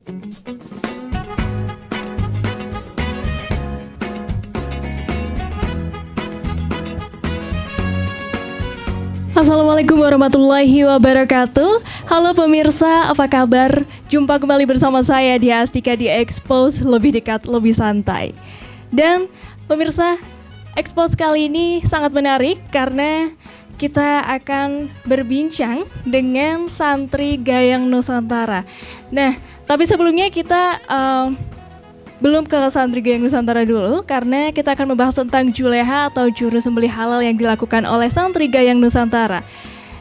Assalamualaikum warahmatullahi wabarakatuh. Halo pemirsa, apa kabar? Jumpa kembali bersama saya Dia Astika di Expose, lebih dekat, lebih santai. Dan pemirsa, Expose kali ini sangat menarik karena kita akan berbincang dengan santri Gayeng Nusantara. Nah, tapi sebelumnya kita belum ke santri Gayeng Nusantara dulu, karena kita akan membahas tentang juleha atau juru sembelih halal yang dilakukan oleh santri Gayeng Nusantara.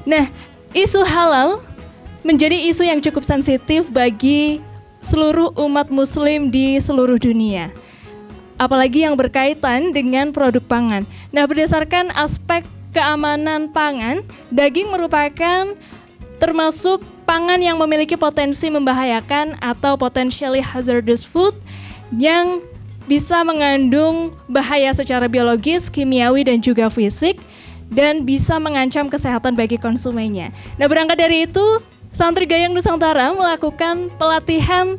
Nah, isu halal menjadi isu yang cukup sensitif bagi seluruh umat muslim di seluruh dunia, apalagi yang berkaitan dengan produk pangan. Nah, berdasarkan aspek keamanan pangan, daging merupakan termasuk pangan yang memiliki potensi membahayakan atau potentially hazardous food yang bisa mengandung bahaya secara biologis, kimiawi, dan juga fisik, dan bisa mengancam kesehatan bagi konsumennya. Nah, berangkat dari itu, santri Gayeng Nusantara melakukan pelatihan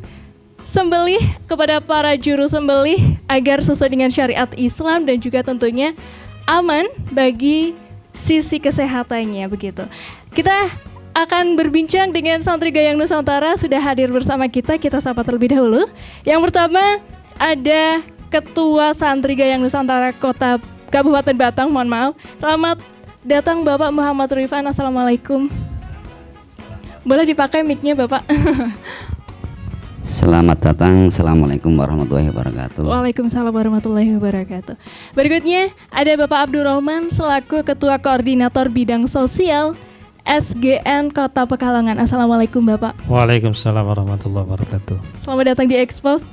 sembelih kepada para juru sembelih agar sesuai dengan syariat Islam dan juga tentunya aman bagi sisi kesehatannya begitu. Kita akan berbincang dengan santri Gayeng Nusantara, sudah hadir bersama kita sapa terlebih dahulu. Yang pertama ada Ketua Santri Gayeng Nusantara Kota Kabupaten Batang, mohon maaf. Selamat datang Bapak Muhammad Rifan, Assalamualaikum. Boleh dipakai mic-nya Bapak? Selamat datang, Assalamualaikum warahmatullahi wabarakatuh. Waalaikumsalam warahmatullahi wabarakatuh. Berikutnya ada Bapak Abdurrahman selaku Ketua Koordinator Bidang Sosial SGN Kota Pekalongan. Assalamualaikum Bapak. Waalaikumsalam warahmatullahi wabarakatuh. Selamat datang di Expose.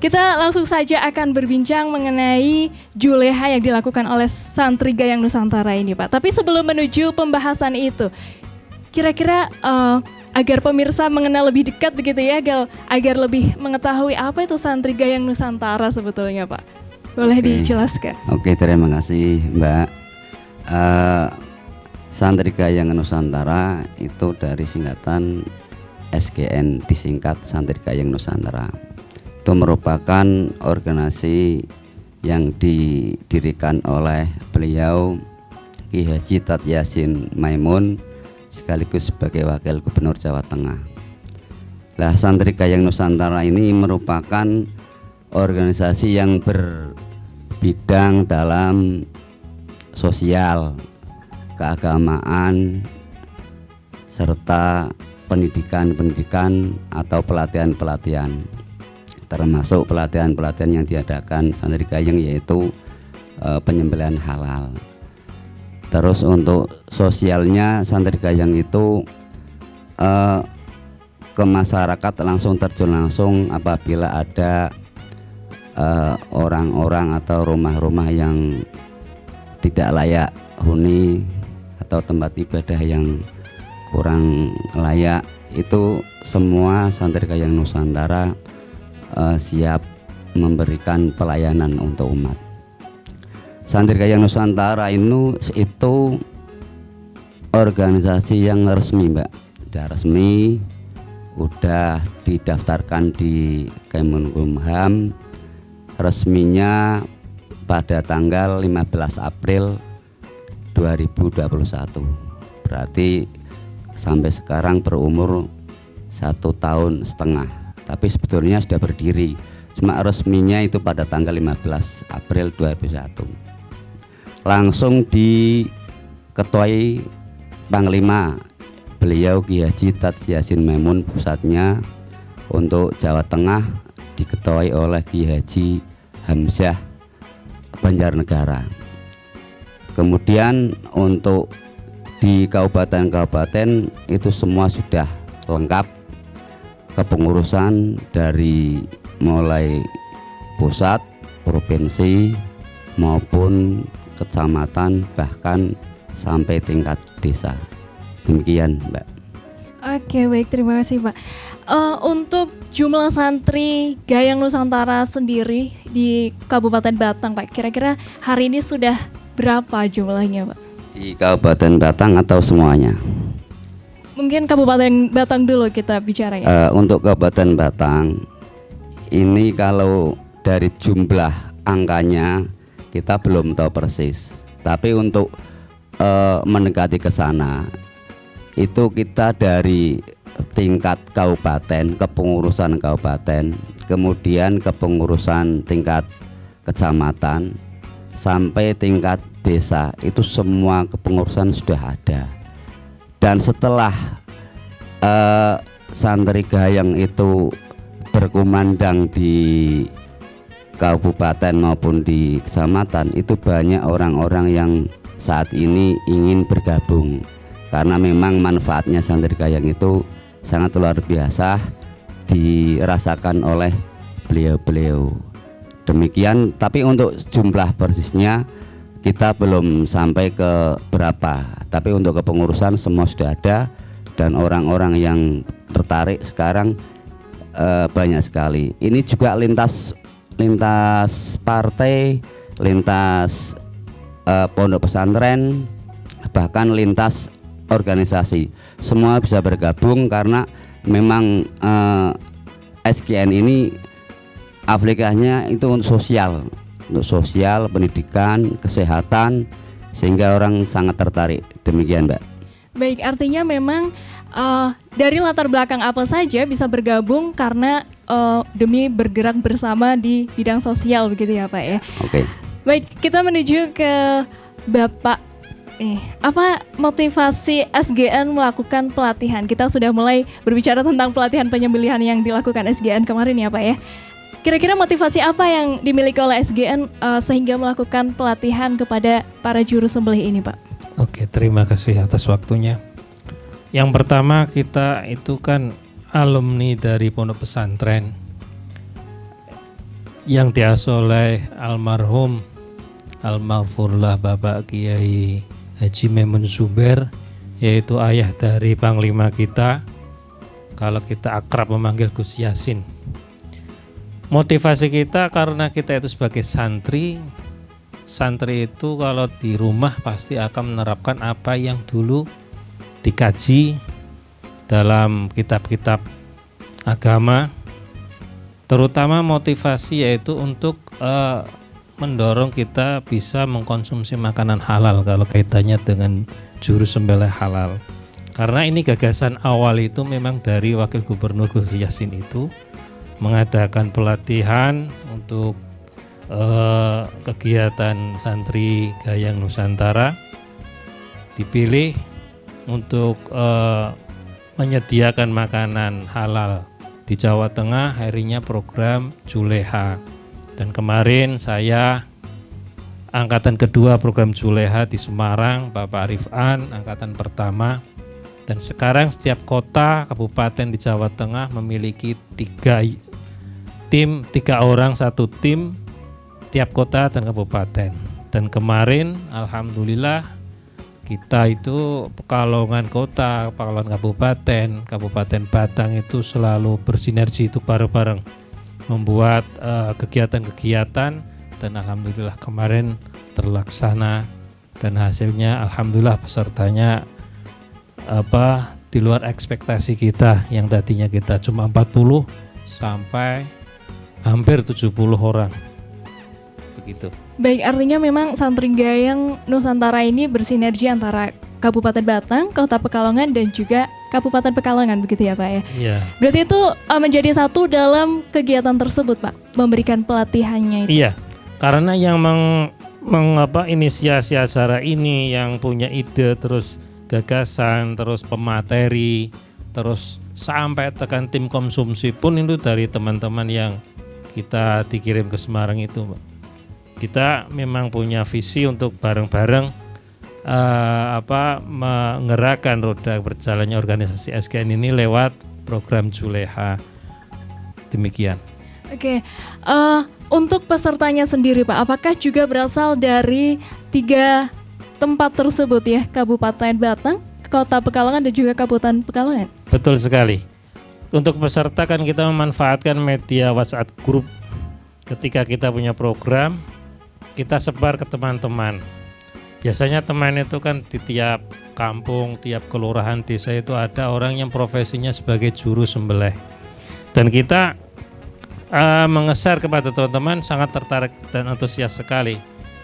Kita langsung saja akan berbincang mengenai juleha yang dilakukan oleh santri Gayeng Nusantara ini Pak. Tapi sebelum menuju pembahasan itu, kira-kira agar pemirsa mengenal lebih dekat begitu ya, agar lebih mengetahui apa itu santri Gayeng Nusantara sebetulnya Pak. Boleh dijelaskan? Oke, terima kasih Mbak. Santri Gayeng Nusantara itu dari singkatan SGN, disingkat Santri Gayeng Nusantara. Itu merupakan organisasi yang didirikan oleh beliau Ki Haji Tat Yasin Maimun sekaligus sebagai Wakil Gubernur Jawa Tengah. Nah, Santri Gayeng Nusantara ini merupakan organisasi yang berbidang dalam sosial, keagamaan, serta pendidikan atau pelatihan, termasuk pelatihan yang diadakan santri Gayeng, yaitu penyembelihan halal. Terus untuk sosialnya, santri Gayeng itu ke masyarakat terjun langsung apabila ada orang-orang atau rumah-rumah yang tidak layak huni atau tempat ibadah yang kurang layak, itu semua santri Gayeng Nusantara siap memberikan pelayanan untuk umat. Santri Gayeng Nusantara itu organisasi yang resmi Mbak, sudah resmi, udah didaftarkan di Kemenkumham, resminya pada tanggal 15 April 2021. Berarti sampai sekarang berumur 1,5 tahun. Tapi sebetulnya sudah berdiri. Cuma resminya itu pada tanggal 15 April 2021. Langsung diketuai Panglima beliau Ki Haji Tat Yasin Maimun, pusatnya untuk Jawa Tengah diketuai oleh Ki Haji Hamzah Banjarnegara. Kemudian untuk di kabupaten-kabupaten itu semua sudah lengkap kepengurusan dari mulai pusat, provinsi maupun kecamatan, bahkan sampai tingkat desa. Demikian Mbak. Oke, baik, terima kasih Pak. Untuk jumlah santri Gayeng Nusantara sendiri di Kabupaten Batang Pak, kira-kira hari ini sudah berapa jumlahnya Pak? Di Kabupaten Batang atau semuanya? Mungkin Kabupaten Batang dulu kita bicara ya. Untuk Kabupaten Batang ini kalau dari jumlah angkanya kita belum tahu persis. Tapi untuk mendekati ke sana itu kita dari tingkat kabupaten, kepengurusan kabupaten, kemudian kepengurusan tingkat kecamatan sampai tingkat desa, itu semua kepengurusan sudah ada. Dan setelah santri Gayeng itu berkumandang di kabupaten maupun di kecamatan, itu banyak orang-orang yang saat ini ingin bergabung karena memang manfaatnya santri Gayeng itu sangat luar biasa dirasakan oleh beliau-beliau. Demikian, tapi untuk jumlah persisnya kita belum sampai ke berapa, tapi untuk kepengurusan semua sudah ada dan orang-orang yang tertarik sekarang banyak sekali. Ini juga lintas partai, lintas pondok pesantren, bahkan lintas organisasi. Semua bisa bergabung karena memang SGN ini aplikasinya itu untuk sosial, pendidikan, kesehatan, sehingga orang sangat tertarik. Demikian, Mbak. Baik, artinya memang dari latar belakang apa saja bisa bergabung karena demi bergerak bersama di bidang sosial, begitu ya Pak ya. Oke. Baik, kita menuju ke Bapak. Apa motivasi SGN melakukan pelatihan? Kita sudah mulai berbicara tentang pelatihan penyembelihan yang dilakukan SGN kemarin ya Pak ya. Kira-kira motivasi apa yang dimiliki oleh SGN sehingga melakukan pelatihan kepada para juru sembelih ini, Pak? Oke, terima kasih atas waktunya. Yang pertama, kita itu kan alumni dari pondok pesantren yang diasuh oleh almarhum almarhumlah Bapak Kiai Haji Maimun Zubair, yaitu ayah dari Panglima kita, kalau kita akrab memanggil Gus Yasin. Motivasi kita karena kita itu sebagai santri itu kalau di rumah pasti akan menerapkan apa yang dulu dikaji dalam kitab-kitab agama, terutama motivasi yaitu untuk mendorong kita bisa mengkonsumsi makanan halal kalau kaitannya dengan juru sembelih halal. Karena ini gagasan awal itu memang dari Wakil Gubernur Gus Yasin itu mengadakan pelatihan untuk kegiatan santri Gayeng Nusantara, dipilih untuk menyediakan makanan halal di Jawa Tengah, akhirnya program Juleha. Dan kemarin saya angkatan kedua program Juleha di Semarang, Bapak Arifan angkatan pertama. Dan sekarang setiap kota, kabupaten di Jawa Tengah memiliki 3 orang satu tim tiap kota dan kabupaten. Dan kemarin alhamdulillah kita itu Pekalongan kota, Pekalongan Kabupaten Batang itu selalu bersinergi itu bareng-bareng membuat kegiatan-kegiatan, dan alhamdulillah kemarin terlaksana dan hasilnya alhamdulillah pesertanya di luar ekspektasi kita, yang tadinya kita cuma 40 sampai hampir 70 orang. Begitu. Baik, artinya memang santri Gayeng Nusantara ini bersinergi antara Kabupaten Batang, Kota Pekalongan dan juga Kabupaten Pekalongan, begitu ya Pak ya? Iya. Berarti itu menjadi satu dalam kegiatan tersebut Pak, memberikan pelatihannya itu. Iya, karena yang inisiasi acara ini, yang punya ide, terus gagasan, terus pemateri, terus sampai tekan tim konsumsi pun itu dari teman-teman yang kita dikirim ke Semarang itu, Pak. Kita memang punya visi untuk bareng-bareng menggerakkan roda berjalannya organisasi SGN ini lewat program Juleha. Demikian. Oke, untuk pesertanya sendiri Pak, apakah juga berasal dari 3 tempat tersebut ya, Kabupaten Batang, Kota Pekalongan dan juga Kabupaten Pekalongan? Betul sekali. Untuk peserta kan kita memanfaatkan media WhatsApp group. Ketika kita punya program, kita sebar ke teman-teman. Biasanya teman itu kan di tiap kampung, tiap kelurahan, desa itu ada orang yang profesinya sebagai juru sembelih. Dan kita mengeser kepada teman-teman sangat tertarik dan antusias sekali.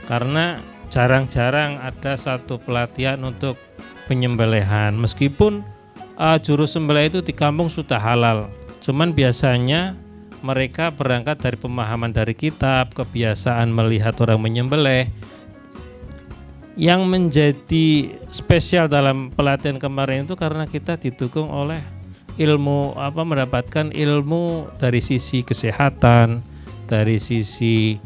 Karena jarang-jarang ada satu pelatihan untuk penyembelihan. Meskipun juru sembelih itu di kampung sudah halal. Cuman biasanya mereka berangkat dari pemahaman dari kitab, kebiasaan melihat orang menyembelih. Yang menjadi spesial dalam pelatihan kemarin itu karena kita didukung oleh ilmu, mendapatkan ilmu dari sisi kesehatan, dari sisi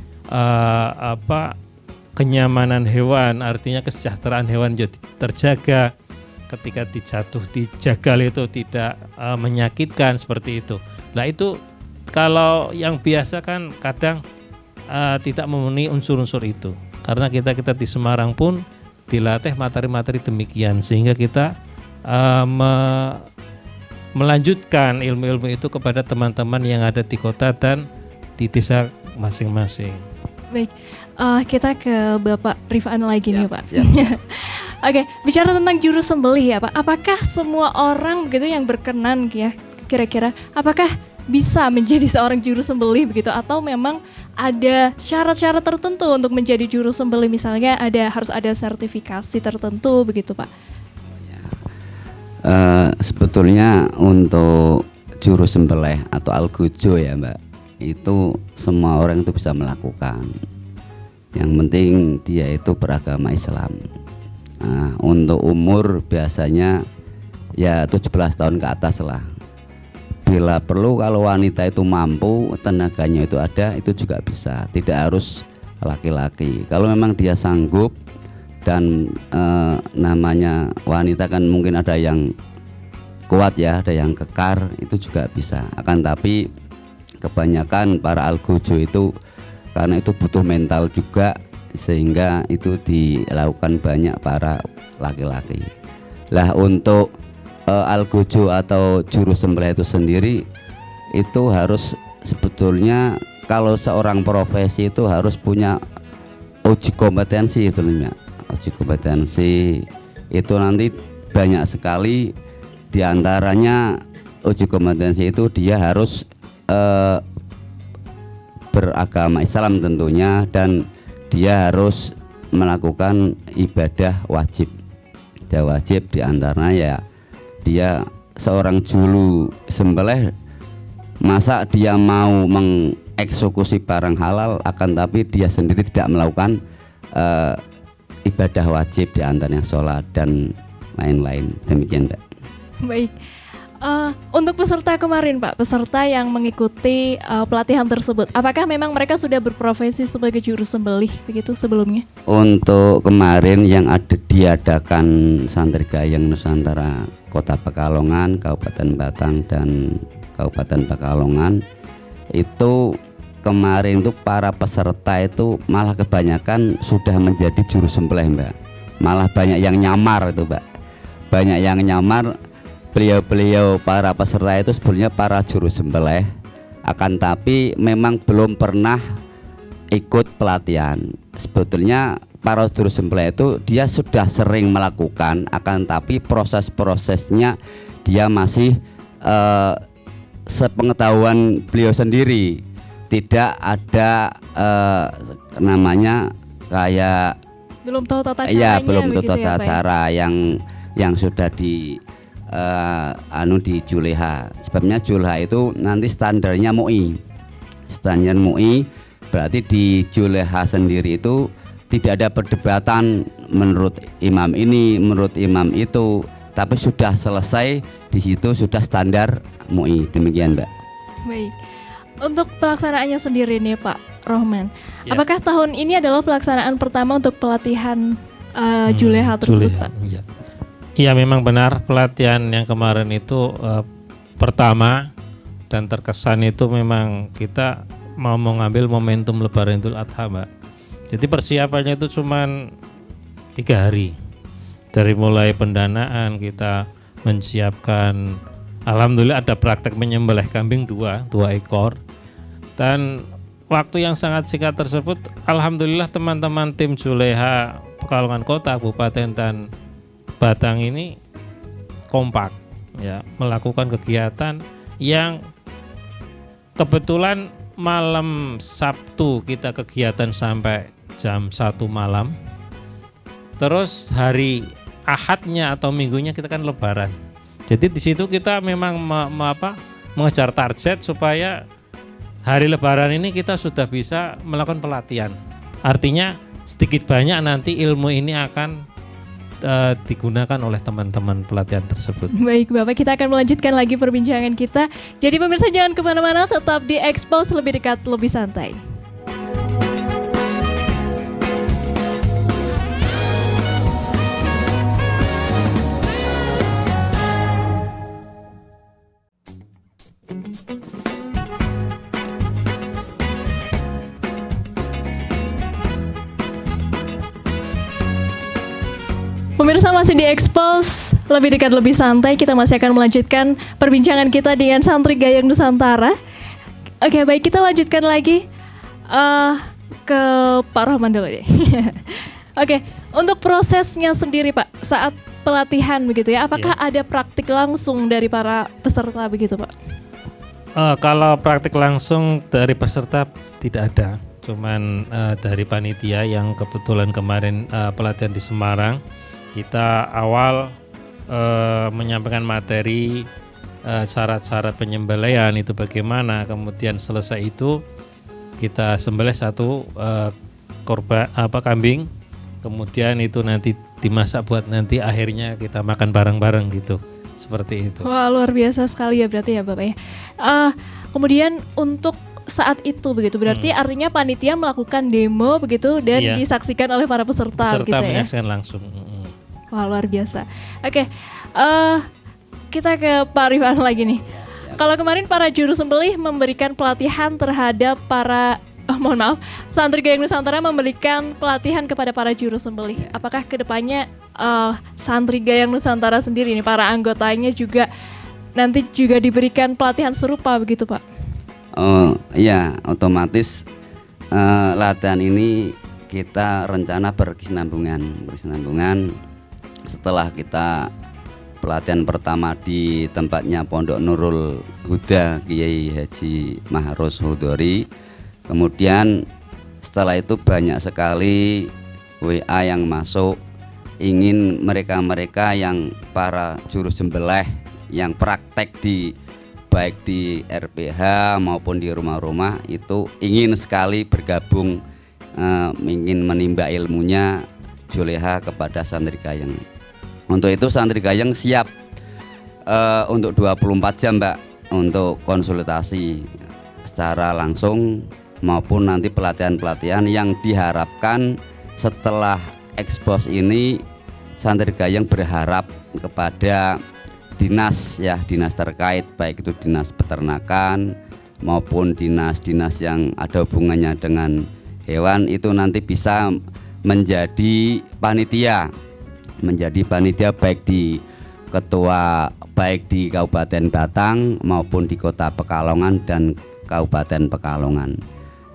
kenyamanan hewan, artinya kesejahteraan hewan jadi terjaga. Ketika dijagal itu tidak menyakitkan seperti itu. Nah itu kalau yang biasa kan kadang tidak memenuhi unsur-unsur itu. Karena kita di Semarang pun dilatih materi-materi demikian sehingga kita melanjutkan ilmu-ilmu itu kepada teman-teman yang ada di kota dan di desa masing-masing. Baik, kita ke Bapak Rifan lagi nih Pak. Siap. Oke, bicara tentang juru sembelih ya Pak, apakah semua orang begitu yang berkenan ya kira-kira, apakah bisa menjadi seorang juru sembelih begitu atau memang ada syarat-syarat tertentu untuk menjadi juru sembelih, misalnya harus ada sertifikasi tertentu begitu Pak? Sebetulnya untuk juru sembelih atau algojo ya Mbak, itu semua orang itu bisa melakukan. Yang penting dia itu beragama Islam. Nah, untuk umur biasanya ya 17 tahun ke atas lah. Bila perlu kalau wanita itu mampu, tenaganya itu ada, itu juga bisa. Tidak harus laki-laki. Kalau memang dia sanggup dan namanya wanita kan mungkin ada yang kuat ya, ada yang kekar, itu juga bisa. Akan tapi kebanyakan para algojo itu karena itu butuh mental juga, sehingga itu dilakukan banyak para laki-laki. Lah untuk algojo atau juru sembelih itu sendiri itu harus sebetulnya kalau seorang profesi itu harus punya uji kompetensi itu namanya. Uji kompetensi itu nanti banyak sekali, diantaranya uji kompetensi itu dia harus beragama Islam tentunya, dan dia harus melakukan ibadah wajib. Dia wajib diantaranya ya dia seorang juru sembelih, masa dia mau mengeksekusi barang halal akan tapi dia sendiri tidak melakukan ibadah wajib, diantaranya sholat dan lain-lain. Demikian Mbak. Baik. Untuk peserta kemarin Pak, peserta yang mengikuti pelatihan tersebut, apakah memang mereka sudah berprofesi sebagai juru sembelih begitu sebelumnya? Untuk kemarin yang diadakan Santri Gayeng Nusantara Kota Pekalongan, Kabupaten Batang dan Kabupaten Pekalongan, itu kemarin itu para peserta itu malah kebanyakan sudah menjadi juru sembelih Mbak. Malah banyak yang nyamar itu Mbak. Banyak yang nyamar. Beliau-beliau para peserta itu sebenarnya para juru sembelih, akan tapi memang belum pernah ikut pelatihan. Sebetulnya para juru sembelih itu dia sudah sering melakukan, akan tapi proses-prosesnya dia masih sepengetahuan beliau sendiri, tidak ada namanya kayak belum tahu tata caranya. Ya belum tahu tata cara ya? yang sudah di Juleha. Sebabnya Juleha itu nanti standarnya MUI. Standar MUI berarti di Juleha sendiri itu tidak ada perdebatan menurut imam ini, menurut imam itu, tapi sudah selesai di situ, sudah standar MUI. Demikian Mbak. Baik. Untuk pelaksanaannya sendiri nih Pak Rohman, apakah tahun ini adalah pelaksanaan pertama untuk pelatihan Juleha tersebut Pak? Iya memang benar, pelatihan yang kemarin itu pertama dan terkesan itu memang kita mau mengambil momentum Lebaran Idul Adha Mbak. Jadi persiapannya itu cuman 3 hari. Dari mulai pendanaan kita menyiapkan, alhamdulillah ada praktek menyembelih kambing 2 ekor. Dan waktu yang sangat singkat tersebut, alhamdulillah teman-teman tim Juleha Pekalongan Kota, Kabupaten dan Batang ini kompak ya, melakukan kegiatan yang kebetulan malam Sabtu kita kegiatan sampai jam 1 malam. Terus hari Ahadnya atau Minggunya kita kan Lebaran. Jadi di situ kita memang mengejar target supaya hari Lebaran ini kita sudah bisa melakukan pelatihan. Artinya sedikit banyak nanti ilmu ini akan digunakan oleh teman-teman pelatihan tersebut. Baik Bapak, kita akan melanjutkan lagi perbincangan kita. Jadi pemirsa jangan kemana-mana, tetap di Expose Lebih Dekat Lebih Santai. Pemirsa masih di Expose Lebih Dekat Lebih Santai. Kita masih akan melanjutkan perbincangan kita dengan Santri Gayeng Nusantara. Oke, baik, kita lanjutkan lagi ke Pak Rahman dulu deh. Oke, untuk prosesnya sendiri Pak, saat pelatihan begitu ya, apakah ada praktik langsung dari para peserta begitu Pak? Kalau praktik langsung dari peserta tidak ada, cuman dari panitia yang kebetulan kemarin pelatihan di Semarang. Kita awal menyampaikan materi syarat-syarat penyembelihan itu bagaimana, kemudian selesai itu kita sembelih satu kambing, kemudian itu nanti dimasak buat nanti akhirnya kita makan bareng-bareng gitu, seperti itu. Wah, luar biasa sekali ya berarti ya Bapak ya. Kemudian untuk saat itu begitu berarti artinya panitia melakukan demo begitu dan disaksikan oleh para peserta gitu ya. Menyaksikan langsung. Wah, luar biasa. Oke, kita ke Pak Rifan lagi nih. Kalau kemarin para juru sembelih memberikan pelatihan terhadap para, Santri Gayeng Nusantara memberikan pelatihan kepada para juru sembelih. Apakah kedepannya Santri Gayeng Nusantara sendiri nih, para anggotanya juga nanti juga diberikan pelatihan serupa begitu Pak? Iya, otomatis latihan ini kita rencana berkesinambungan. Setelah kita pelatihan pertama di tempatnya Pondok Nurul Huda Kiai Haji Maharus Hudori, kemudian setelah itu banyak sekali WA yang masuk, ingin mereka yang para juru sembelih yang praktek baik di RPH maupun di rumah-rumah itu ingin sekali bergabung, ingin menimba ilmunya Juleha kepada Santri Gayeng. Untuk itu Santri Gayeng siap untuk 24 jam Mbak untuk konsultasi secara langsung maupun nanti pelatihan-pelatihan yang diharapkan setelah Expose ini. Santri Gayeng berharap kepada dinas terkait, baik itu dinas peternakan maupun dinas-dinas yang ada hubungannya dengan hewan, itu nanti bisa menjadi panitia baik di ketua baik di Kabupaten Batang maupun di Kota Pekalongan dan Kabupaten Pekalongan.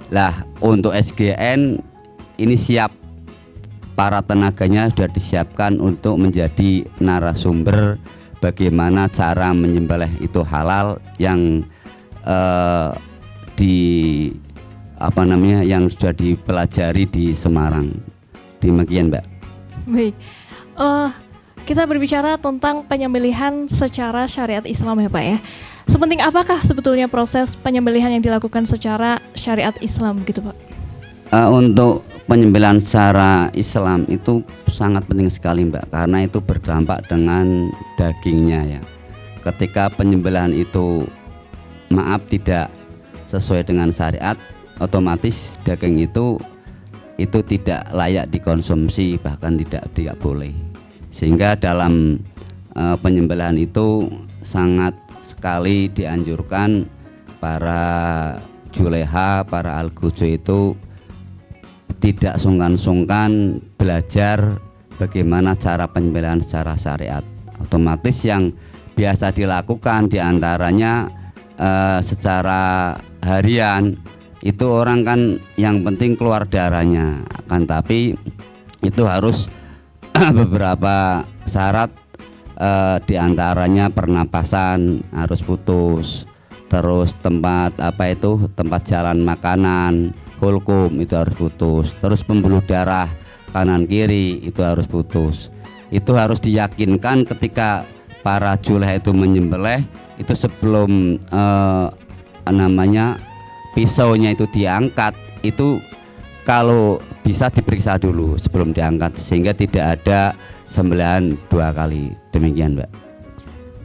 Lah, untuk SGN ini siap, para tenaganya sudah disiapkan untuk menjadi narasumber bagaimana cara menyembelih itu halal yang yang sudah dipelajari di Semarang. Demikian Mbak. Baik. Kita berbicara tentang penyembelihan secara syariat Islam ya Pak ya. Sepenting apakah sebetulnya proses penyembelihan yang dilakukan secara syariat Islam gitu Pak? Untuk penyembelihan secara Islam itu sangat penting sekali Mbak, karena itu berdampak dengan dagingnya ya. Ketika penyembelihan itu tidak sesuai dengan syariat, otomatis daging itu tidak layak dikonsumsi, bahkan tidak boleh. Sehingga dalam penyembelihan itu sangat sekali dianjurkan para juleha, para algojo itu tidak sungkan-sungkan belajar bagaimana cara penyembelihan secara syariat. Otomatis yang biasa dilakukan diantaranya secara harian itu orang kan yang penting keluar darahnya, kan tapi itu harus beberapa syarat, diantaranya pernapasan harus putus, terus tempat tempat jalan makanan hulkum itu harus putus, terus pembuluh darah kanan kiri itu harus putus. Itu harus diyakinkan ketika para juleha itu menyembelih itu sebelum pisaunya itu diangkat, itu kalau bisa diperiksa dulu sebelum diangkat sehingga tidak ada sembelihan 2 kali. Demikian, Mbak.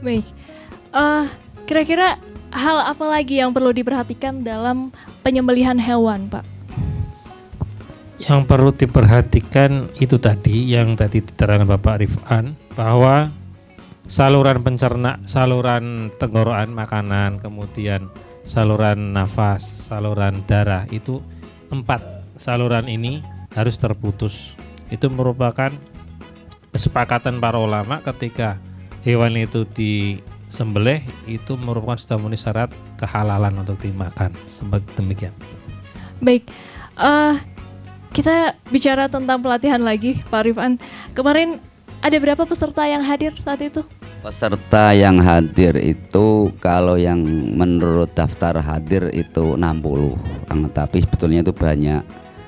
Baik. Kira-kira hal apa lagi yang perlu diperhatikan dalam penyembelihan hewan, Pak? Yang perlu diperhatikan itu tadi yang tadi diterangkan Bapak Rifan, bahwa saluran tenggorokan makanan, kemudian saluran nafas, saluran darah, itu 4 saluran ini harus terputus. Itu merupakan kesepakatan para ulama ketika hewan itu disembelih, itu merupakan sudah memenuhi syarat kehalalan untuk dimakan. Seperti demikian. Baik, kita bicara tentang pelatihan lagi, Pak Rifan. Kemarin ada berapa peserta yang hadir saat itu? Peserta yang hadir itu kalau yang menurut daftar hadir itu 60, tapi sebetulnya itu banyak.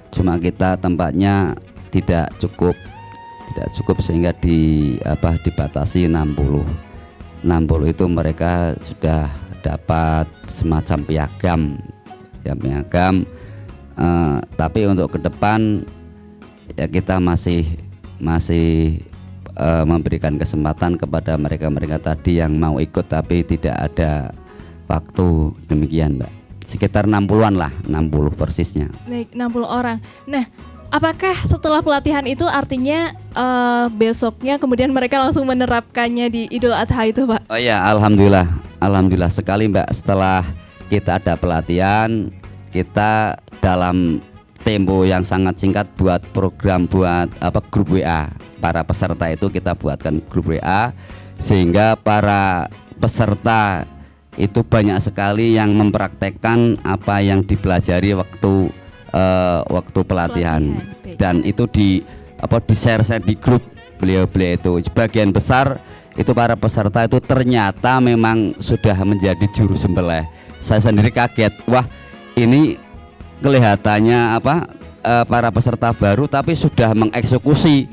Cuma kita tempatnya tidak cukup sehingga dibatasi 60. 60 itu mereka sudah dapat semacam piagam. Tapi untuk ke depan ya kita masih memberikan kesempatan kepada mereka tadi yang mau ikut tapi tidak ada waktu. Demikian, Mbak. Sekitar 60-an lah, 60 persisnya. Baik, 60 orang. Nah, apakah setelah pelatihan itu artinya besoknya kemudian mereka langsung menerapkannya di Idul Adha itu, Pak? Oh ya, alhamdulillah sekali, Mbak. Setelah kita ada pelatihan, kita dalam tempo yang sangat singkat buat grup WA. Para peserta itu kita buatkan grup WA sehingga para peserta itu banyak sekali yang mempraktekkan apa yang dipelajari waktu pelatihan. Dan itu di share di grup beliau itu. Sebagian besar itu para peserta itu ternyata memang sudah menjadi juru sembelih. Saya sendiri kaget, wah ini kelihatannya para peserta baru tapi sudah mengeksekusi.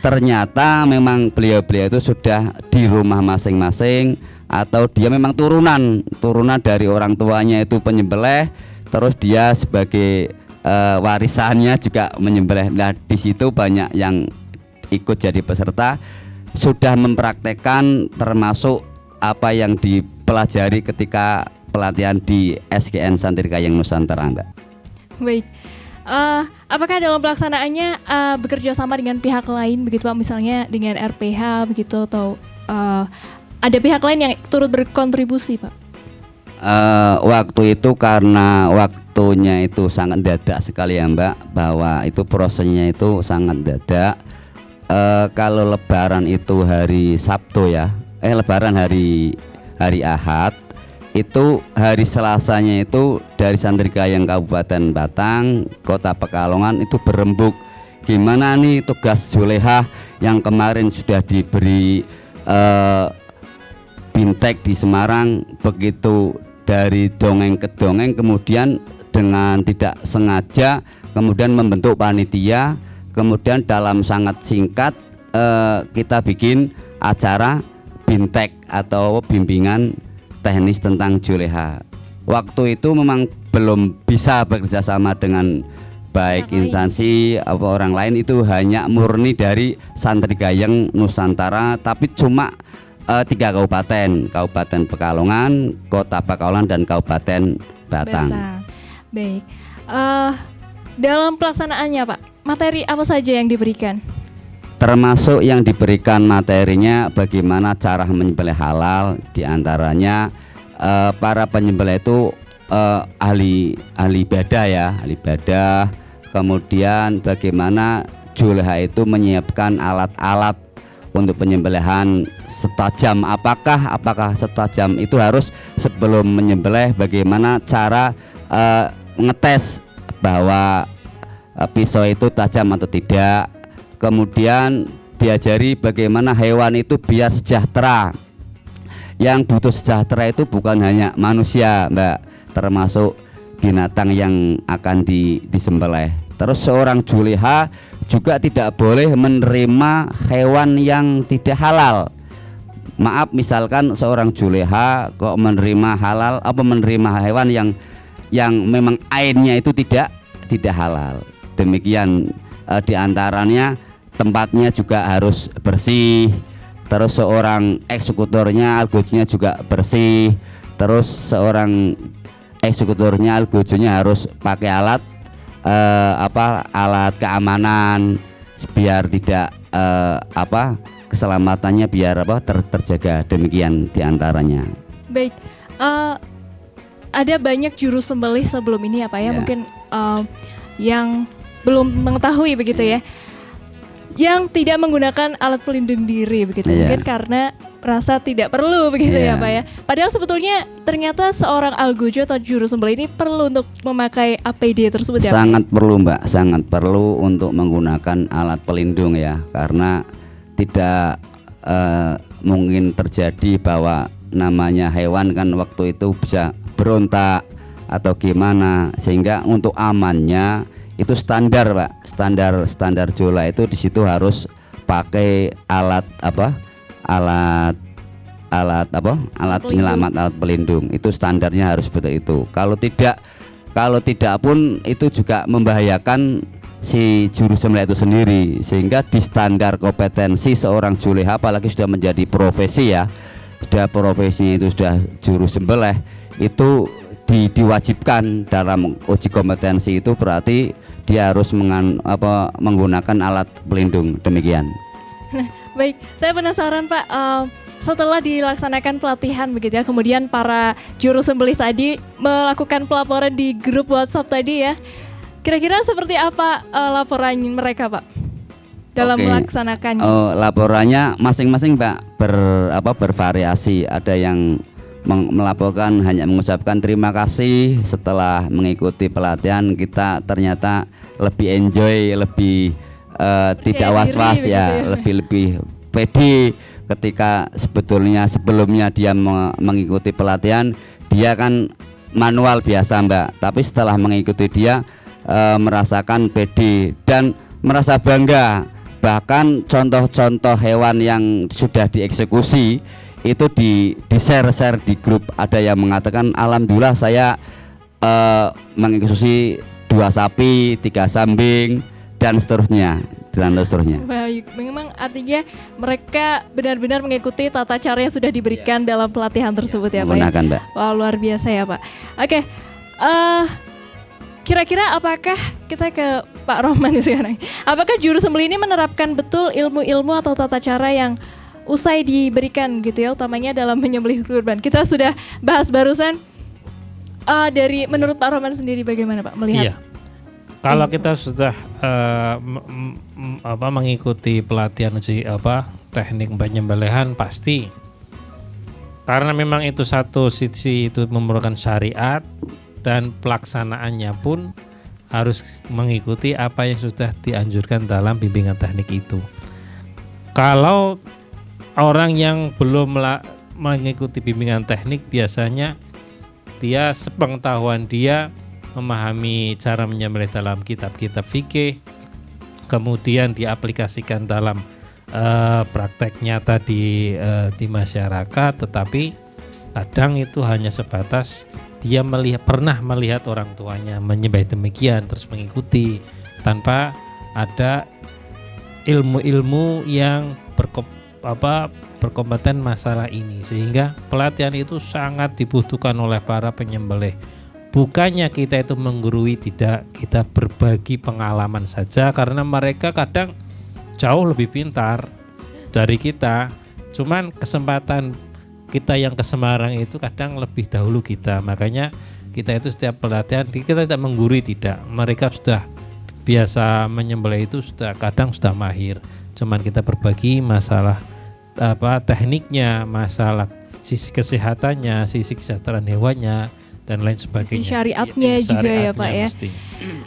Ternyata memang beliau itu sudah di rumah masing-masing atau dia memang turunan dari orang tuanya itu penyembelih, terus dia sebagai warisannya juga menyembelih. Nah, di situ banyak yang ikut jadi peserta sudah mempraktekkan termasuk apa yang dipelajari ketika pelatihan di SGN Santirikayang Nusantara, Mbak. Baik. Apakah dalam pelaksanaannya bekerja sama dengan pihak lain begitu, Pak? Misalnya dengan RPH begitu atau ada pihak lain yang turut berkontribusi, Pak? Waktu itu karena waktunya itu sangat dadak sekali ya, Mbak, bahwa itu prosesnya itu sangat dadak. Kalau lebaran itu hari Sabtu ya, lebaran hari Ahad, itu hari Selasanya itu dari Santirikayang Kabupaten Batang, Kota Pekalongan itu berembuk. Gimana nih tugas juleha yang kemarin sudah diberi bintek di Semarang, begitu dari dongeng ke dongeng kemudian dengan tidak sengaja kemudian membentuk panitia, kemudian dalam sangat singkat kita bikin acara bintek atau bimbingan teknis tentang juleha. Waktu itu memang belum bisa bekerja sama dengan baik instansi apa orang lain, itu hanya murni dari Santirikayang Nusantara, tapi cuma 3 kabupaten Pekalongan, Kota Pekalongan dan Kabupaten Batang. Baik. Dalam pelaksanaannya, Pak, materi apa saja yang diberikan? Termasuk yang diberikan materinya bagaimana cara menyembelih halal, diantaranya para penyembelih itu ahli ibadah ya, ahli ibadah. Kemudian bagaimana juleha itu menyiapkan alat-alat untuk penyembelihan setajam apakah setajam itu harus sebelum menyembelih, bagaimana cara ngetes bahwa pisau itu tajam atau tidak. kemudian diajari bagaimana hewan itu biar sejahtera. Yang butuh sejahtera itu bukan hanya manusia, Mbak, termasuk binatang yang akan disembelih. Terus seorang juleha juga tidak boleh menerima hewan yang tidak halal. Maaf, misalkan seorang juleha kok menerima halal menerima hewan yang memang ainnya itu tidak halal. Demikian diantaranya tempatnya juga harus bersih. Terus seorang eksekutornya algojonya juga bersih. Terus seorang eksekutornya algojonya harus pakai alat alat keamanan biar tidak keselamatannya biar terjaga. Demikian diantaranya. Baik, ada banyak juru sembelih sebelum ini ya Pak ya, mungkin yang belum mengetahui begitu ya, yang tidak menggunakan alat pelindung diri begitu, mungkin karena merasa tidak perlu begitu ya Pak ya. Padahal sebetulnya ternyata seorang algojo atau juru sembelih ini perlu untuk memakai APD tersebut ya Pak? Sangat perlu Mbak, sangat perlu untuk menggunakan alat pelindung ya, karena tidak mungkin terjadi bahwa namanya hewan kan waktu itu bisa berontak atau gimana, sehingga untuk amannya itu standar Pak, standar jola itu di situ harus pakai alat penyelamat, alat pelindung. Itu standarnya harus seperti itu. Kalau tidak pun itu juga membahayakan si juru sembelih itu sendiri, sehingga di standar kompetensi seorang juleha, apalagi sudah menjadi profesi ya, sudah profesinya itu sudah juru sembelih, itu diwajibkan dalam uji kompetensi itu berarti dia harus menggunakan alat pelindung. Demikian. Nah, baik, saya penasaran Pak, setelah dilaksanakan pelatihan begitu ya, kemudian para juru sembelih tadi melakukan pelaporan di grup WhatsApp tadi ya, kira-kira seperti apa laporan mereka Pak dalam melaksanakannya? Laporannya masing-masing Pak bervariasi. Ada yang melaporkan hanya mengucapkan terima kasih setelah mengikuti pelatihan. Kita ternyata lebih enjoy, lebih tidak was-was ya, lebih pede ketika sebelumnya dia mengikuti pelatihan, dia kan manual biasa Mbak, tapi setelah mengikuti dia merasakan pede dan merasa bangga. Bahkan contoh-contoh hewan yang sudah dieksekusi itu di share di grup. Ada yang mengatakan alhamdulillah saya mengeksekusi 2 sapi, 3 kambing dan seterusnya. Baik, memang artinya mereka benar-benar mengikuti tata cara yang sudah diberikan dalam pelatihan tersebut ya Pak ya? Mbak. Wah, luar biasa ya Pak. Oke, kira-kira apakah kita ke Pak Rohman sekarang, apakah juru sembelih ini menerapkan betul ilmu-ilmu atau tata cara yang usai diberikan gitu ya, utamanya dalam menyembelih kurban? Kita sudah bahas barusan. Dari menurut Pak Rohman sendiri bagaimana Pak melihat? Iya. Kalau kita sudah mengikuti pelatihan teknik penyembelihan, pasti karena memang itu satu sisi itu memerlukan syariat dan pelaksanaannya pun harus mengikuti apa yang sudah dianjurkan dalam bimbingan teknik itu. Kalau orang yang belum mengikuti bimbingan teknik, biasanya dia sepengetahuan dia memahami cara menyembelih dalam kitab-kitab fikih, kemudian diaplikasikan dalam praktek nyata di masyarakat, tetapi kadang itu hanya sebatas dia pernah melihat orang tuanya menyembelih demikian terus mengikuti tanpa ada ilmu-ilmu yang berkompeten masalah ini, sehingga pelatihan itu sangat dibutuhkan oleh para penyembelih. Bukannya kita itu menggurui, tidak, kita berbagi pengalaman saja, karena mereka kadang jauh lebih pintar dari kita, cuman kesempatan kita yang ke Semarang itu kadang lebih dahulu kita. Makanya kita itu setiap pelatihan kita tidak menggurui, tidak, mereka sudah biasa menyembelih itu kadang sudah mahir, cuman kita berbagi masalah tekniknya, masalah sisi kesehatannya, sisi kesejahteraan hewannya dan lain sebagainya. Sisi syariatnya juga ya Pak ya.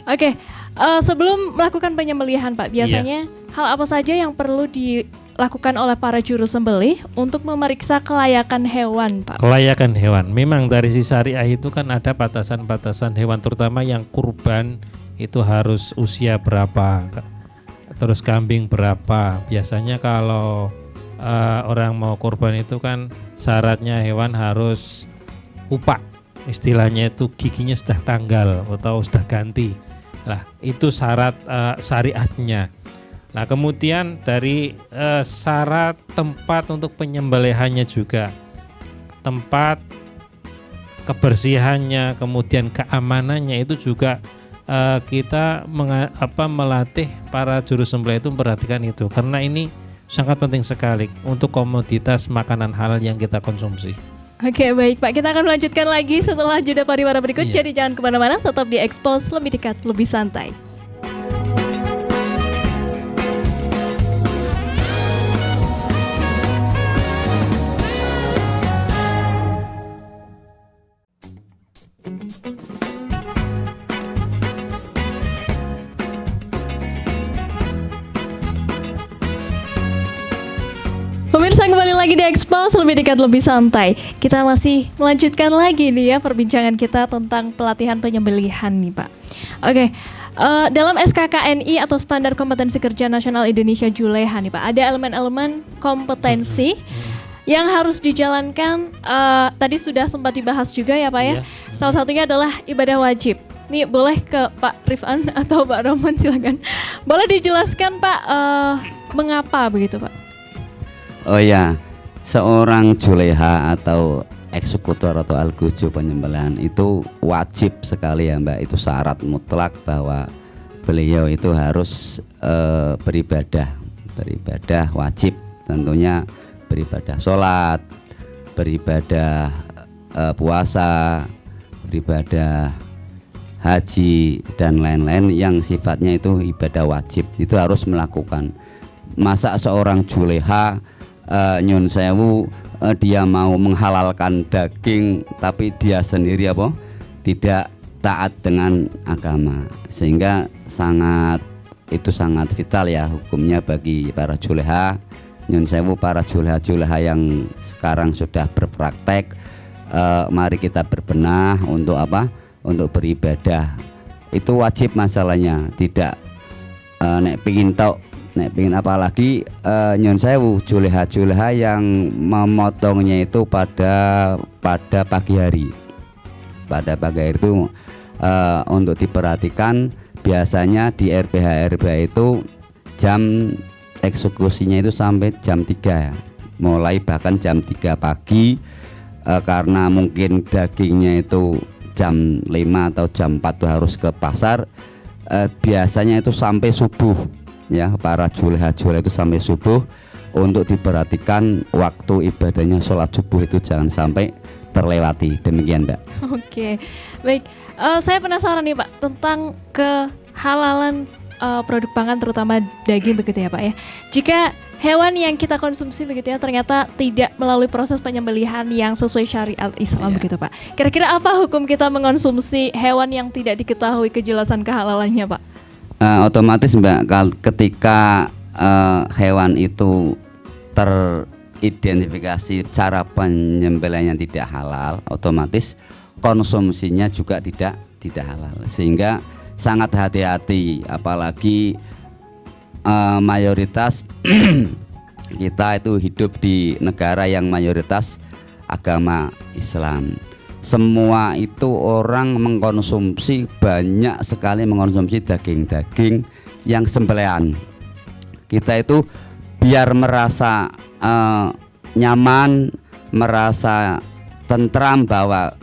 Oke, sebelum melakukan penyembelihan Pak, biasanya hal apa saja yang perlu dilakukan oleh para juru sembelih untuk memeriksa kelayakan hewan, Pak? Kelayakan hewan, memang dari sisi syariah itu kan ada batasan-batasan hewan, terutama yang kurban itu harus usia berapa, terus kambing berapa. Biasanya kalau orang mau kurban itu kan syaratnya hewan harus upak, istilahnya itu giginya sudah tanggal atau sudah ganti. Lah itu syarat syariatnya. Nah kemudian dari syarat tempat untuk penyembelihannya juga, tempat kebersihannya, kemudian keamanannya itu juga kita melatih para juru sembelih itu memperhatikan itu, karena ini sangat penting sekali untuk komoditas makanan halal yang kita konsumsi. Oke, baik Pak, kita akan melanjutkan lagi setelah jeda pariwara berikut. Jadi jangan kemana-mana, tetap di Expose, lebih dekat, lebih santai. Pemirsa, kembali lagi di Expose, lebih dekat, lebih santai. Kita masih melanjutkan lagi nih ya perbincangan kita tentang pelatihan penyembelihan nih Pak. Oke, dalam SKKNI atau Standar Kompetensi Kerja Nasional Indonesia Juleha nih Pak, ada elemen-elemen kompetensi yang harus dijalankan. Tadi sudah sempat dibahas juga ya Pak ya. Salah satunya adalah ibadah wajib. Nih boleh ke Pak Rifan atau Pak Roman, silakan. Boleh dijelaskan Pak mengapa begitu Pak? Oh ya, seorang juleha atau eksekutor atau algojo penyembelihan itu wajib sekali ya Mbak. Itu syarat mutlak bahwa beliau itu harus beribadah wajib, tentunya beribadah sholat, beribadah puasa, beribadah haji dan lain-lain yang sifatnya itu ibadah wajib, itu harus melakukan. Masa seorang juleha nyun sewu dia mau menghalalkan daging tapi dia sendiri tidak taat dengan agama, sehingga sangat vital ya hukumnya bagi para juleha. Nyun sewu para juleha yang sekarang sudah berpraktek, mari kita berbenah untuk untuk beribadah. Itu wajib masalahnya, tidak nek pingin apalagi nyun sewu juleha yang memotongnya itu pada pagi hari. Pada pagi hari itu untuk diperhatikan, biasanya di RPH itu jam eksekusinya itu sampai jam 3, mulai bahkan jam 3 pagi, karena mungkin dagingnya itu jam 5 atau jam 4 tuh harus ke pasar. Biasanya itu sampai subuh ya, para juleha itu sampai subuh untuk diperhatikan waktu ibadahnya. Sholat subuh itu jangan sampai terlewati. Demikian Mbak. Oke, baik. Saya penasaran nih Pak tentang kehalalan produk pangan, terutama daging begitu ya Pak ya. Jika hewan yang kita konsumsi begitu ya ternyata tidak melalui proses penyembelihan yang sesuai syariat Islam begitu Pak, kira-kira apa hukum kita mengonsumsi hewan yang tidak diketahui kejelasan kehalalannya Pak? Otomatis Mbak, ketika hewan itu teridentifikasi cara penyembelihannya tidak halal, otomatis konsumsinya juga tidak halal, sehingga sangat hati-hati. Apalagi mayoritas kita itu hidup di negara yang mayoritas agama Islam. Semua itu orang mengkonsumsi, banyak sekali mengkonsumsi daging yang sembelihan. Kita itu biar merasa nyaman, merasa tentram bahwa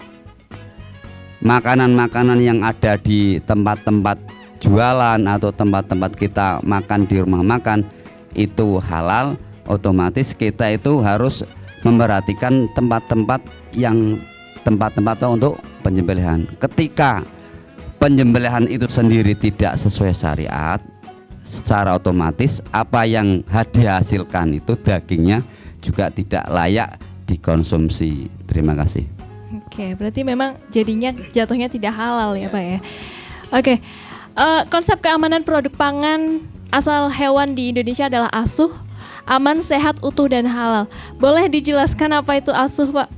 makanan-makanan yang ada di tempat-tempat jualan atau tempat-tempat kita makan di rumah makan itu halal, otomatis kita itu harus memperhatikan tempat-tempat untuk penyembelihan. Ketika penyembelihan itu sendiri tidak sesuai syariat, secara otomatis apa yang dihasilkan itu dagingnya juga tidak layak dikonsumsi. Terima kasih. Oke, berarti memang jadinya jatuhnya tidak halal ya Pak ya. Oke, konsep keamanan produk pangan asal hewan di Indonesia adalah asuh, aman, sehat, utuh, dan halal. Boleh dijelaskan apa itu asuh, Pak?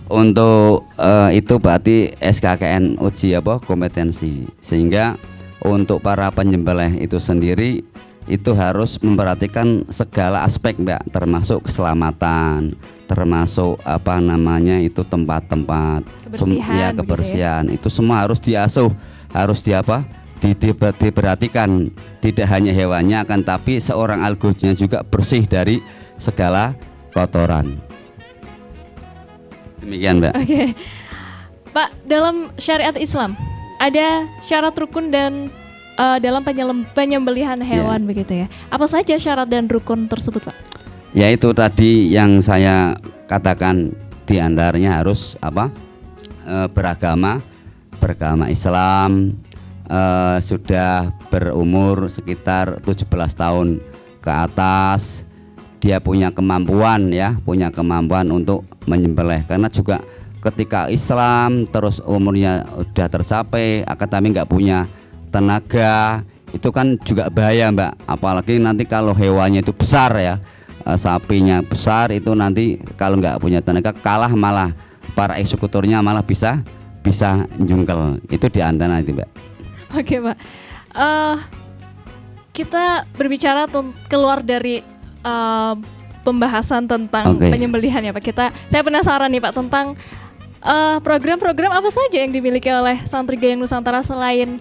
Untuk itu berarti SKKN uji kompetensi, sehingga untuk para penyembelih itu sendiri itu harus memperhatikan segala aspek, Mbak, termasuk keselamatan, termasuk itu tempat-tempat kebersihan, kebersihan gitu ya. Itu semua harus diasuh, harus diperhatikan, tidak hanya hewannya akan tapi seorang algojo juga bersih dari segala kotoran. Demikian, Mbak. Oke. Pak, dalam syariat Islam ada syarat rukun dan dalam penyembelihan hewan begitu ya. Apa saja syarat dan rukun tersebut, Pak? Ya itu tadi yang saya katakan, diantaranya harus beragama Islam, sudah berumur sekitar 17 tahun ke atas, dia punya kemampuan untuk menyembelih. Karena juga ketika Islam terus umurnya sudah tercapai akan tapi nggak punya tenaga, itu kan juga bahaya, Mbak. Apalagi nanti kalau hewannya itu besar ya, sapinya besar, itu nanti kalau nggak punya tenaga kalah, malah para eksekutornya malah bisa jungkel. Itu diantara itu, Mbak. Oke, Pak. Kita berbicara keluar dari pembahasan tentang penyembelihan ya, Pak. Saya penasaran nih, Pak, tentang program-program apa saja yang dimiliki oleh Santri Gayeng Nusantara selain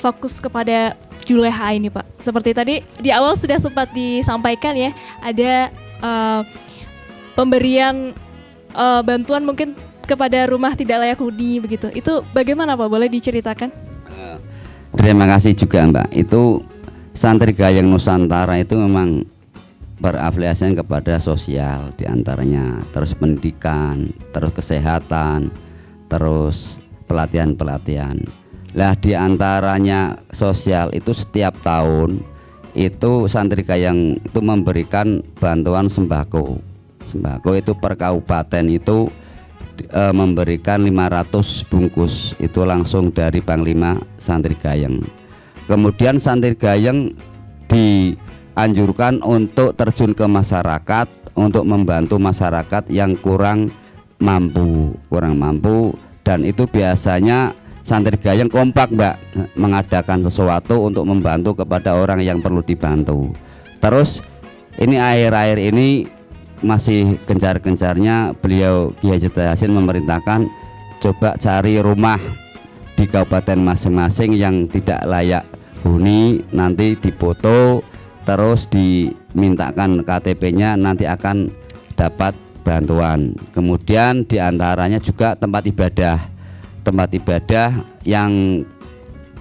fokus kepada Juleha ini, Pak. Seperti tadi di awal sudah sempat disampaikan ya, ada pemberian bantuan mungkin kepada rumah tidak layak huni begitu. Itu bagaimana, Pak? Boleh diceritakan? Terima kasih juga, Mbak. Itu Santri Gayeng Nusantara itu memang berafiliasi kepada sosial diantaranya, terus pendidikan, terus kesehatan, terus pelatihan. Lah diantaranya sosial itu setiap tahun itu Santri Gayeng itu memberikan bantuan sembako. Sembako itu per kabupaten itu memberikan 500 bungkus, itu langsung dari Panglima Santri Gayeng. Kemudian Santri Gayeng dianjurkan untuk terjun ke masyarakat untuk membantu masyarakat yang kurang mampu, dan itu biasanya Santri Gayeng kompak, Mbak, mengadakan sesuatu untuk membantu kepada orang yang perlu dibantu. Terus ini akhir-akhir ini masih gencar-gencarnya beliau Kiai Haji Yasin memerintahkan coba cari rumah di kabupaten masing-masing yang tidak layak huni, nanti dipoto, terus dimintakan KTP-nya, nanti akan dapat bantuan. Kemudian diantaranya juga tempat ibadah yang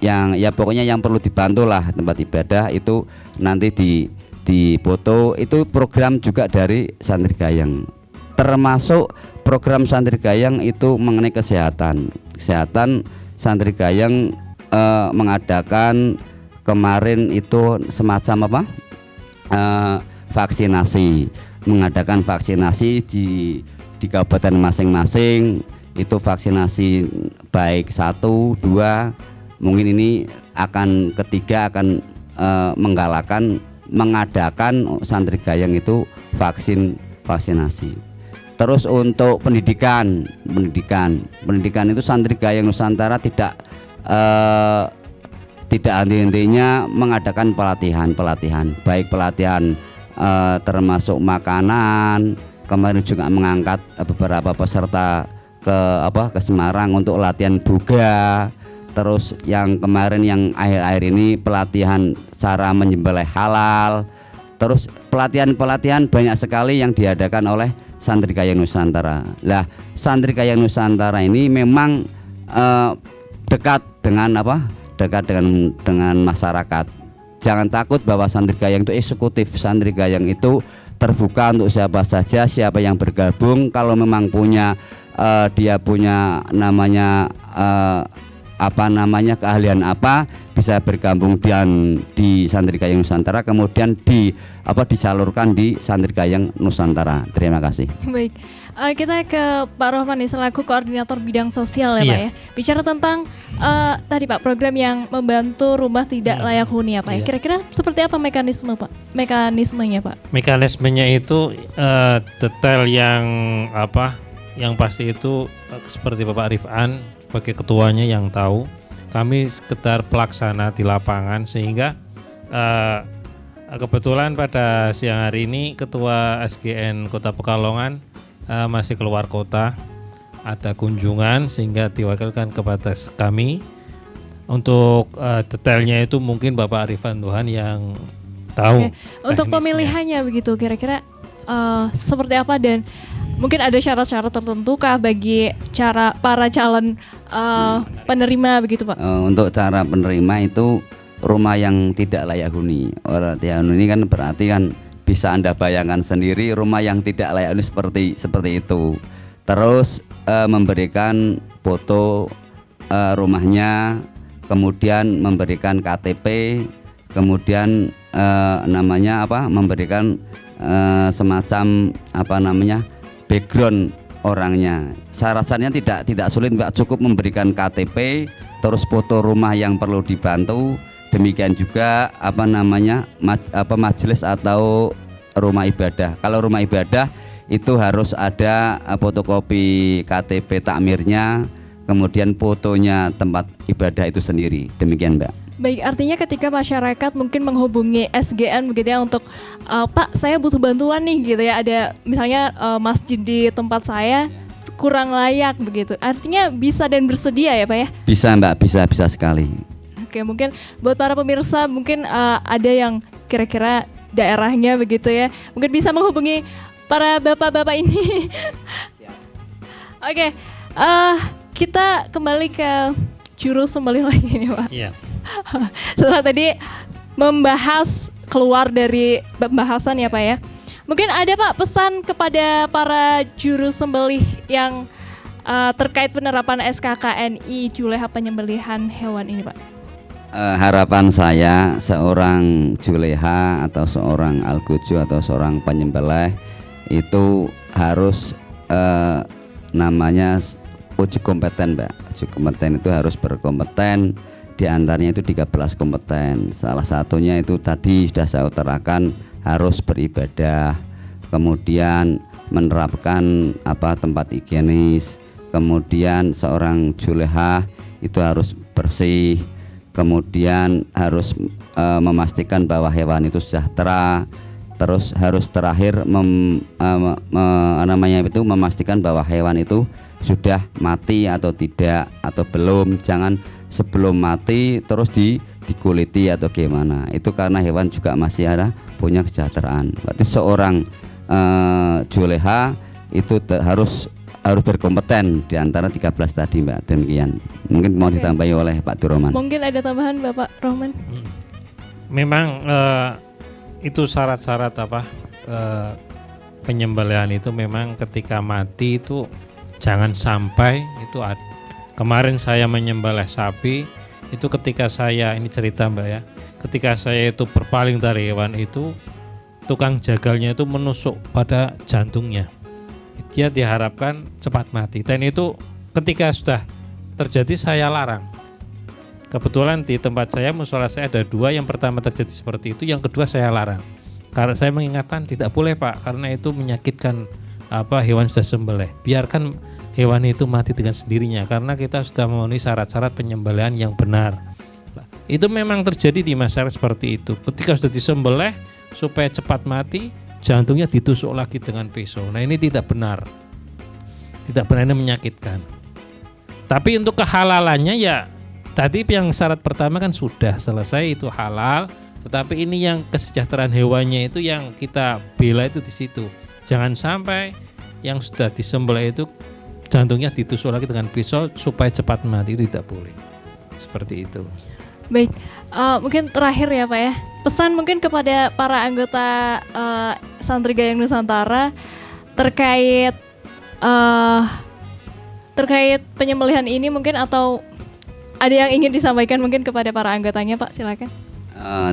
ya pokoknya yang perlu dibantu lah, tempat ibadah itu nanti dipoto. Itu program juga dari Santri Gayeng, termasuk program Santri Gayeng itu mengenai kesehatan. Santri Gayeng mengadakan kemarin itu semacam vaksinasi, mengadakan vaksinasi di kabupaten masing-masing. Itu vaksinasi baik 1, 2, mungkin ini akan ketiga akan mengadakan Santri Gayeng itu vaksinasi. Terus untuk pendidikan itu Santri Gayeng Nusantara tidak henti-hentinya mengadakan pelatihan, baik pelatihan termasuk makanan. Kemarin juga mengangkat beberapa peserta ke Semarang untuk latihan boga. Terus yang kemarin yang akhir-akhir ini pelatihan cara menyembelih halal. Terus pelatihan banyak sekali yang diadakan oleh Santri Gayeng Nusantara. Lah Santri Gayeng Nusantara ini memang dekat dengan masyarakat. Jangan takut bahwa Santri Gayeng itu eksekutif. Santri Gayeng itu terbuka untuk siapa saja, siapa yang bergabung. Kalau memang dia punya keahlian apa, bisa bergabung di Santri Gayeng Nusantara, kemudian disalurkan di Santri Gayeng Nusantara. Terima kasih. Baik, Kita ke Pak Rohman nih selaku koordinator bidang sosial ya Pak ya. Bicara tentang tadi Pak program yang membantu rumah tidak layak huni ya Pak ya. Kira-kira seperti apa mekanismenya Pak? Mekanismenya itu detail yang yang pasti itu seperti Bapak Rifan sebagai ketuanya yang tahu. Kami sekedar pelaksana di lapangan sehingga kebetulan pada siang hari ini Ketua SGN Kota Pekalongan masih keluar kota, ada kunjungan sehingga diwakilkan kepada kami. Untuk detailnya itu mungkin Bapak Arifan Tuhan yang tahu. Untuk pemilihannya begitu kira-kira seperti apa dan mungkin ada syarat-syarat tertentu kah bagi para calon penerima begitu Pak? Untuk cara penerima itu rumah yang tidak layak huni. Orang tidak huni kan berarti kan bisa Anda bayangkan sendiri rumah yang tidak layak huni seperti itu. Terus memberikan foto rumahnya, kemudian memberikan KTP, kemudian memberikan semacam background orangnya. Syarat-syaratnya tidak sulit, Mbak, cukup memberikan KTP, terus foto rumah yang perlu dibantu. Demikian juga majelis atau rumah ibadah. Kalau rumah ibadah itu harus ada fotokopi KTP takmirnya, kemudian fotonya tempat ibadah itu sendiri. Demikian, Mbak. Baik, artinya ketika masyarakat mungkin menghubungi SGN begitu ya untuk Pak, saya butuh bantuan nih gitu ya, ada misalnya masjid di tempat saya kurang layak begitu. Artinya bisa dan bersedia ya Pak ya? Bisa, Mbak, bisa sekali. Oke, mungkin buat para pemirsa mungkin ada yang kira-kira daerahnya begitu ya, mungkin bisa menghubungi para bapak-bapak ini. Oke, kita kembali ke juru sembelih lagi nih Pak. Iya. Setelah tadi membahas keluar dari pembahasan ya Pak ya, mungkin ada Pak pesan kepada para juru sembelih yang terkait penerapan SKKNI Juleha penyembelihan hewan ini Pak? Harapan saya seorang juleha atau seorang algojo atau seorang penyembelih itu harus uji kompeten, Mbak. Uji kompeten itu harus berkompeten, di antaranya itu 13 kompeten. Salah satunya itu tadi sudah saya utarakan, harus beribadah, kemudian menerapkan tempat higienis, kemudian seorang juleha itu harus bersih, kemudian harus memastikan bahwa hewan itu sejahtera, terus harus terakhir memastikan bahwa hewan itu sudah mati atau tidak atau belum. Jangan sebelum mati terus dikuliti atau gimana. Itu karena hewan juga masih punya kesejahteraan. Berarti seorang juleha itu harus berkompeten di antara 13 tadi, Mbak. Demikian. Mungkin mau ditambahi oleh Pak Rohman. Mungkin ada tambahan Bapak Rohman. Memang itu syarat-syarat penyembelihan itu memang ketika mati itu jangan sampai itu kemarin saya menyembelih sapi itu ketika saya ini cerita Mbak ya, ketika saya itu berpaling dari hewan itu tukang jagalnya itu menusuk pada jantungnya. Dia diharapkan cepat mati, dan itu ketika sudah terjadi saya larang. Kebetulan di tempat saya, musola saya ada 2, yang pertama terjadi seperti itu, yang kedua saya larang. Karena saya mengingatkan tidak boleh Pak, karena itu menyakitkan hewan sudah sembelih. Biarkan hewan itu mati dengan sendirinya, karena kita sudah memenuhi syarat-syarat penyembelihan yang benar. Itu memang terjadi di masyarakat seperti itu. Ketika sudah disembelih supaya cepat mati, jantungnya ditusuk lagi dengan pisau. Nah ini tidak benar. Tidak benar, ini menyakitkan. Tapi untuk kehalalannya ya tadi yang syarat pertama kan sudah selesai, itu halal. Tetapi ini yang kesejahteraan hewannya itu yang kita bela itu di situ. Jangan sampai yang sudah disembelih itu jantungnya ditusuk lagi dengan pisau supaya cepat mati, itu tidak boleh. Seperti itu. Baik, mungkin terakhir ya Pak ya, pesan mungkin kepada para anggota Santri Gayeng Nusantara terkait penyembelihan ini mungkin, atau ada yang ingin disampaikan mungkin kepada para anggotanya Pak, silakan.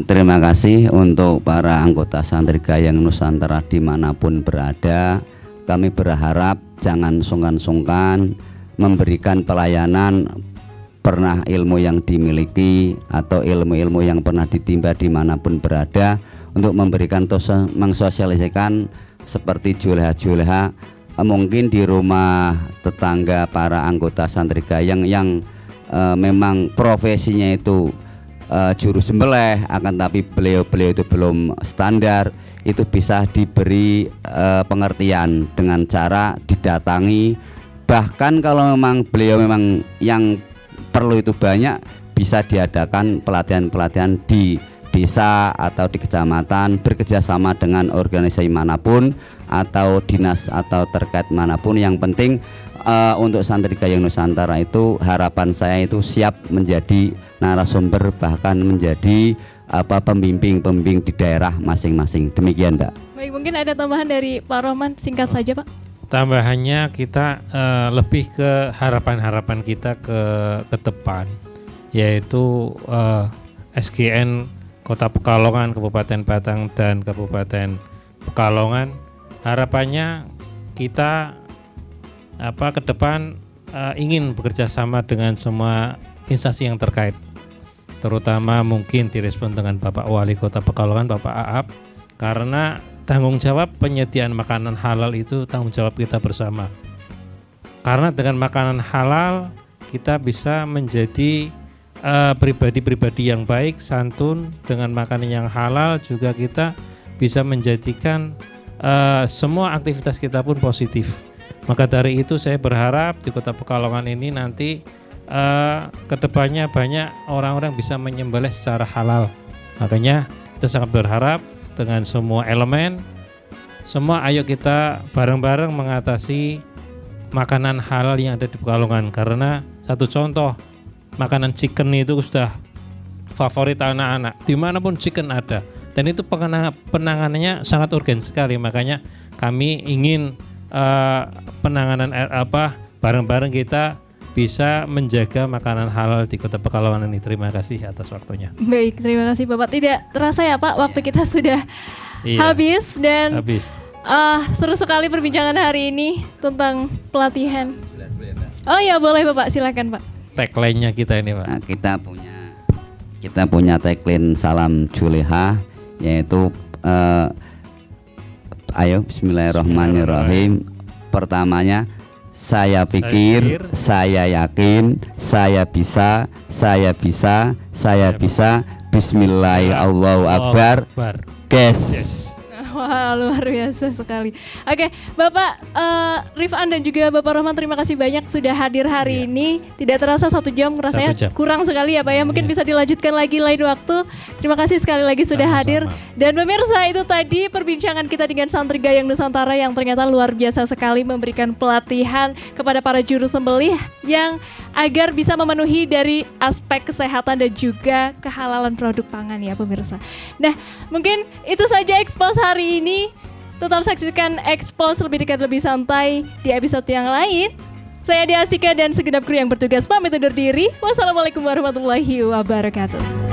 Terima kasih untuk para anggota Santri Gayeng Nusantara dimanapun berada. kami berharap jangan sungkan-sungkan memberikan pelayanan pernah ilmu yang dimiliki atau ilmu-ilmu yang pernah ditimba dimanapun berada, untuk memberikan mengsosialisasikan seperti juleha-juleha mungkin di rumah tetangga para anggota Santri Gayeng yang memang profesinya itu juru sembelih, akan tapi beliau itu belum standar, itu bisa diberi pengertian dengan cara didatangi. Bahkan kalau memang beliau memang yang perlu itu banyak, bisa diadakan pelatihan-pelatihan di desa atau di kecamatan, bekerjasama dengan organisasi manapun atau dinas atau terkait manapun. Yang penting untuk Santri Gayeng Nusantara itu harapan saya itu siap menjadi narasumber, bahkan menjadi pembimbing di daerah masing-masing. Demikian, Mbak. Baik, mungkin ada tambahan dari Pak Rohman, singkat saja Pak. Tambahannya kita lebih ke harapan-harapan kita ke depan, yaitu SGN Kota Pekalongan, Kabupaten Batang dan Kabupaten Pekalongan. Harapannya kita ke depan ingin bekerja sama dengan semua instansi yang terkait, terutama mungkin direspon dengan Bapak Wali Kota Pekalongan, Bapak Aap, karena tanggung jawab penyediaan makanan halal itu tanggung jawab kita bersama. Karena dengan makanan halal kita bisa menjadi pribadi-pribadi yang baik, santun. Dengan makanan yang halal juga kita bisa menjadikan semua aktivitas kita pun positif. Maka dari itu saya berharap di Kota Pekalongan ini nanti kedepannya banyak orang-orang bisa menyembelih secara halal. Makanya kita sangat berharap dengan semua elemen, semua ayo kita bareng-bareng mengatasi makanan halal yang ada di Pekalongan. Karena satu contoh, makanan chicken itu sudah favorit anak-anak, dimanapun chicken ada, dan itu penanganannya sangat urgen sekali. Makanya kami ingin penanganan bareng-bareng kita bisa menjaga makanan halal di Kota Pekalongan ini. Terima kasih atas waktunya. Baik, terima kasih Bapak. Tidak terasa ya Pak, waktu kita sudah habis, dan seru sekali perbincangan hari ini tentang pelatihan. Oh ya, boleh Bapak, silakan Pak. Tagline-nya kita ini Pak. Nah, kita punya tagline Salam Juleha, yaitu ayo bismillahirrahmanirrahim. Pertamanya, saya pikir, saya yakin, saya bisa, bismillahirrahmanirrahim, Allahu Akbar, yes. Wah, luar biasa sekali. Oke, Bapak Rifan dan juga Bapak Rohman, terima kasih banyak sudah hadir hari ini. Tidak terasa 1 jam, rasanya kurang sekali ya Pak ya. Mungkin bisa dilanjutkan lagi lain waktu. Terima kasih sekali lagi sudah hadir. Dan pemirsa, itu tadi perbincangan kita dengan Santri Gayeng Nusantara yang ternyata luar biasa sekali, memberikan pelatihan kepada para juru sembelih yang agar bisa memenuhi dari aspek kesehatan dan juga kehalalan produk pangan ya pemirsa. Nah, mungkin itu saja Expose hari ini. Tetap saksikan Expose lebih dekat lebih santai di episode yang lain. Saya Diastika dan segenap kru yang bertugas pamit undur diri. Wassalamualaikum warahmatullahi wabarakatuh.